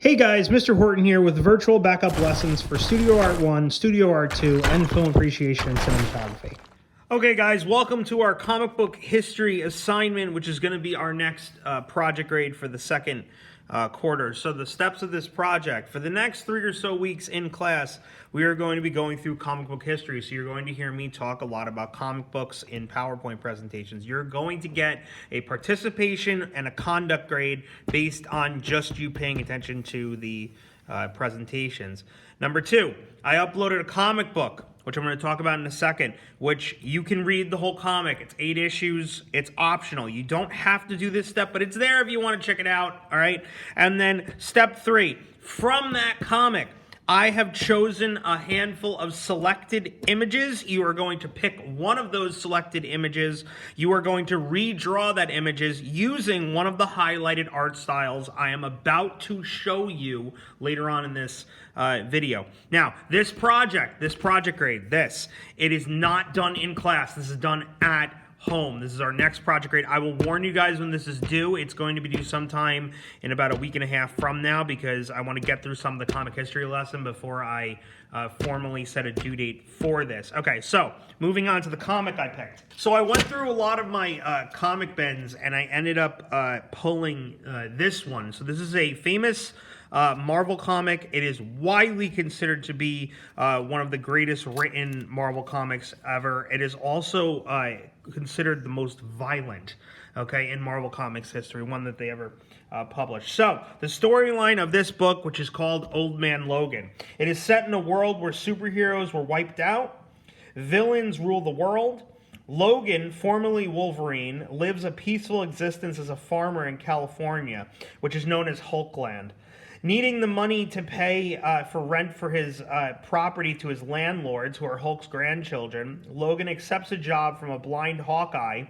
Hey guys, Mr. Horton here with virtual backup lessons for Studio Art 1, Studio Art 2, and Film Appreciation and Cinematography. Okay guys, welcome to our comic book history assignment, which is going to be our next project grade for the second quarter. So the steps of this project, for the next 3 or so weeks in class, we are going to be going through comic book history. So you're going to hear me talk a lot about comic books in PowerPoint presentations. You're going to get a participation and a conduct grade based on just you paying attention to the presentations. Number 2, I uploaded a comic book, which I'm going to talk about in a second, which you can read the whole comic. It's 8 issues. It's optional. You don't have to do this step, but it's there if you want to check it out, all right? And then step 3, from that comic, I have chosen a handful of selected images. You are going to pick one of those selected images. You are going to redraw that images using one of the highlighted art styles I am about to show you later on in this video. Now, this project grade, it is not done in class. This is done at home. This is our next project grade. I will warn you guys when this is due. It's going to be due sometime in about a week and a half from now because I want to get through some of the comic history lesson before I formally set a due date for this. Okay, so moving on to the comic I picked. So I went through a lot of my comic bins and I ended up pulling this one. So this is a famous Marvel comic. It is widely considered to be one of the greatest written Marvel comics ever. It is also considered the most violent, okay, in Marvel Comics history, one that they ever published. So, the storyline of this book, which is called Old Man Logan, it is set in a world where superheroes were wiped out, villains rule the world. Logan, formerly Wolverine, lives a peaceful existence as a farmer in California, which is known as Hulkland. Needing the money to pay for rent for his property to his landlords, who are Hulk's grandchildren, Logan accepts a job from a blind Hawkeye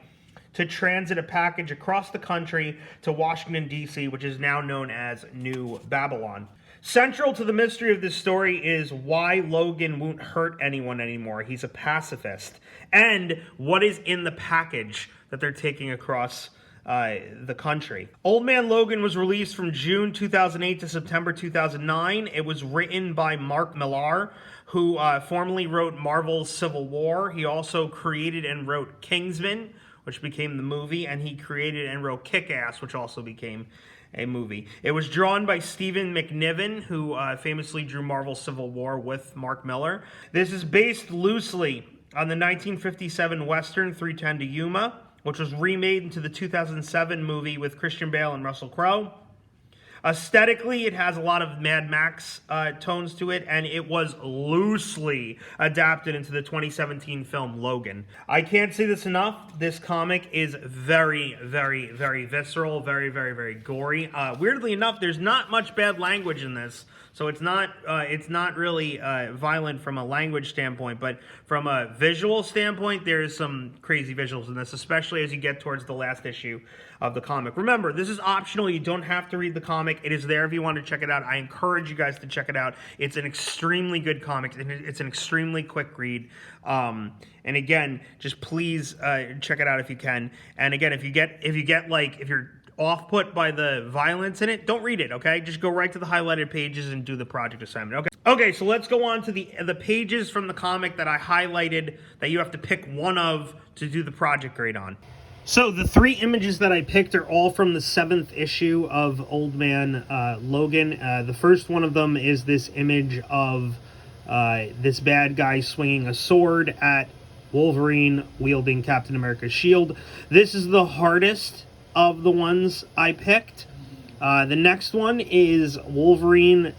to transit a package across the country to Washington, D.C., which is now known as New Babylon. Central to the mystery of this story is why Logan won't hurt anyone anymore. He's a pacifist. And what is in the package that they're taking across the country. Old Man Logan was released from June 2008 to September 2009. It was written by Mark Millar, who formerly wrote Marvel's Civil War. He also created and wrote Kingsman, which became the movie, and he created and wrote Kick-Ass, which also became a movie. It was drawn by Stephen McNiven, who famously drew Marvel's Civil War with Mark Millar. This is based loosely on the 1957 Western 3:10 to Yuma, which was remade into the 2007 movie with Christian Bale and Russell Crowe. Aesthetically, it has a lot of Mad Max tones to it, and it was loosely adapted into the 2017 film Logan. I can't say this enough. This comic is very, very, very visceral, very, very, very gory. Weirdly enough, there's not much bad language in this, so it's not really violent from a language standpoint, but from a visual standpoint, there's some crazy visuals in this, especially as you get towards the last issue of the comic. Remember, this is optional. You don't have to read the comic. It is there if you want to check it out. I encourage you guys to check it out. It's an extremely good comic. It's an extremely quick read. And again, just please check it out if you can. And again, if you're off-put by the violence in it, don't read it, okay? Just go right to the highlighted pages and do the project assignment, okay? Okay, so let's go on to the pages from the comic that I highlighted that you have to pick one of to do the project grade on. So the 3 images that I picked are all from the 7th issue of Old Man Logan. The first one of them is this image of this bad guy swinging a sword at Wolverine wielding Captain America's shield. This is the hardest of the ones I picked. The next one is Wolverine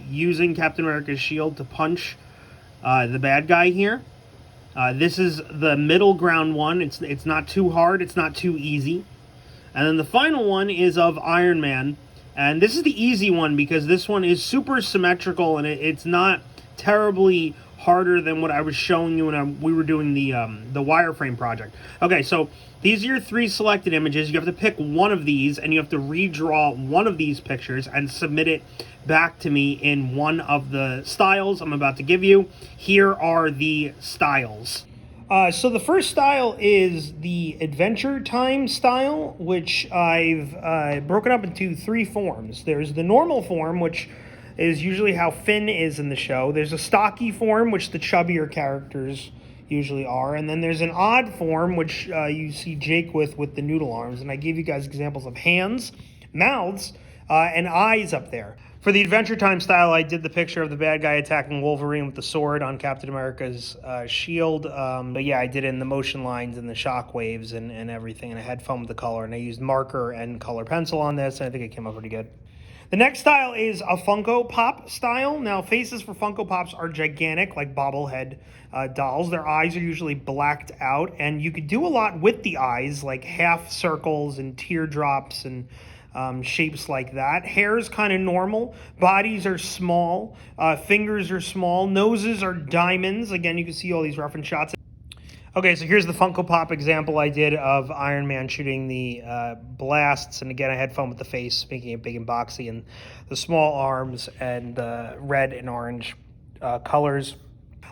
using Captain America's shield to punch the bad guy here. This is the middle ground one. It's not too hard. It's not too easy. And then the final one is of Iron Man. And this is the easy one because this one is super symmetrical and it's not terribly harder than what I was showing you when we were doing the wireframe project. Okay, so these are your 3 selected images. You have to pick one of these, and you have to redraw one of these pictures and submit it back to me in one of the styles I'm about to give you. Here are the styles. So the first style is the Adventure Time style, which I've broken up into three forms. There's the normal form, which is usually how Finn is in the show. There's a stocky form, which the chubbier characters usually are. And then there's an odd form, which you see Jake with the noodle arms. And I gave you guys examples of hands, mouths, and eyes up there. For the Adventure Time style, I did the picture of the bad guy attacking Wolverine with the sword on Captain America's shield. But yeah, I did it in the motion lines and the shock waves and everything. And I had fun with the color. And I used marker and color pencil on this. And I think it came out pretty good. The next style is a Funko Pop style. Now, faces for Funko Pops are gigantic, like bobblehead dolls. Their eyes are usually blacked out. And you could do a lot with the eyes, like half circles and teardrops and shapes like that. Hair's kind of normal. Bodies are small. Fingers are small. Noses are diamonds. Again, you can see all these reference shots. Okay, so here's the Funko Pop example I did of Iron Man shooting the blasts. And again, I had fun with the face, making it big and boxy, and the small arms and red and orange colors.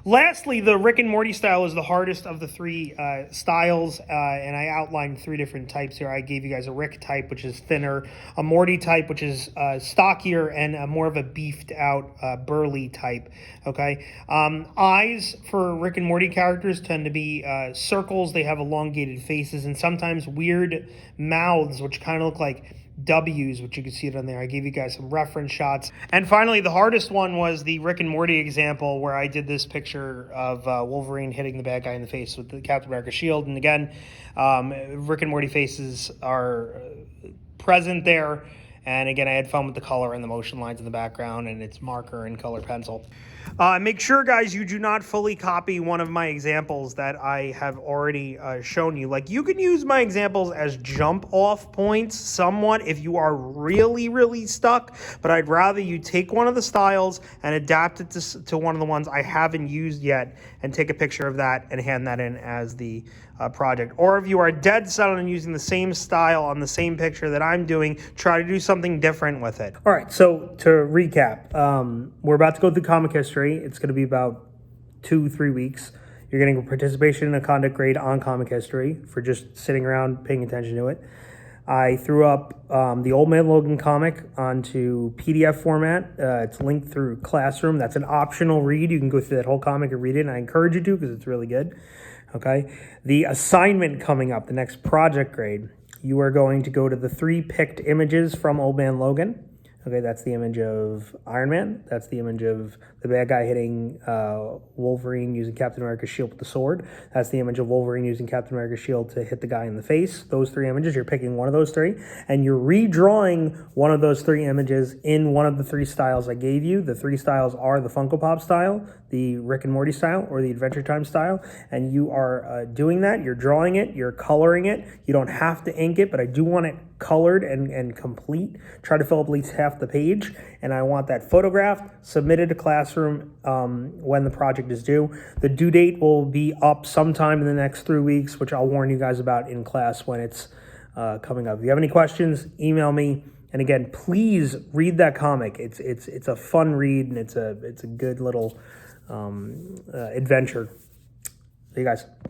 Lastly, the Rick and Morty style is the hardest of the three styles, and I outlined three different types here. I gave you guys a Rick type, which is thinner, a Morty type, which is stockier, and more of a beefed out, burly type, okay? Eyes for Rick and Morty characters tend to be circles. They have elongated faces and sometimes weird mouths, which kind of look like W's, which you can see it on there. I gave you guys some reference shots. And finally, the hardest one was the Rick and Morty example, where I did this picture of Wolverine hitting the bad guy in the face with the Captain America shield. And again, Rick and Morty faces are present there. And again, I had fun with the color and the motion lines in the background, and it's marker and color pencil. Make sure, guys, you do not fully copy one of my examples that I have already shown you. Like, you can use my examples as jump-off points somewhat if you are really, really stuck, but I'd rather you take one of the styles and adapt it to one of the ones I haven't used yet and take a picture of that and hand that in as the project. Or if you are dead set on using the same style on the same picture that I'm doing, try to do something different with it. All right, so to recap, we're about to go through comic history. It's going to be about 2-3 weeks. You're getting a participation in a conduct grade on comic history for just sitting around paying attention to it. I threw up the Old Man Logan comic onto PDF format. It's linked through Classroom. That's an optional read. You can go through that whole comic and read it, and I encourage you to because it's really good. Okay, the assignment coming up, the next project grade, you are going to go to the 3 picked images from Old Man Logan. Okay, that's the image of Iron Man. That's the image of the bad guy hitting Wolverine using Captain America's shield with the sword. That's the image of Wolverine using Captain America's shield to hit the guy in the face. Those 3 images, you're picking one of those 3, and you're redrawing one of those 3 images in one of the 3 styles I gave you. The 3 styles are the Funko Pop style, the Rick and Morty style, or the Adventure Time style, and you are doing that. You're drawing it, you're coloring it. You don't have to ink it, but I do want it colored and complete. Try to fill up at least half the page, and I want that photographed, submitted to Classroom when the project is due. The due date will be up sometime in the next 3 weeks, which I'll warn you guys about in class when it's coming up. If you have any questions, email me. And again, please read that comic. It's a fun read, and it's a good little adventure. See you guys.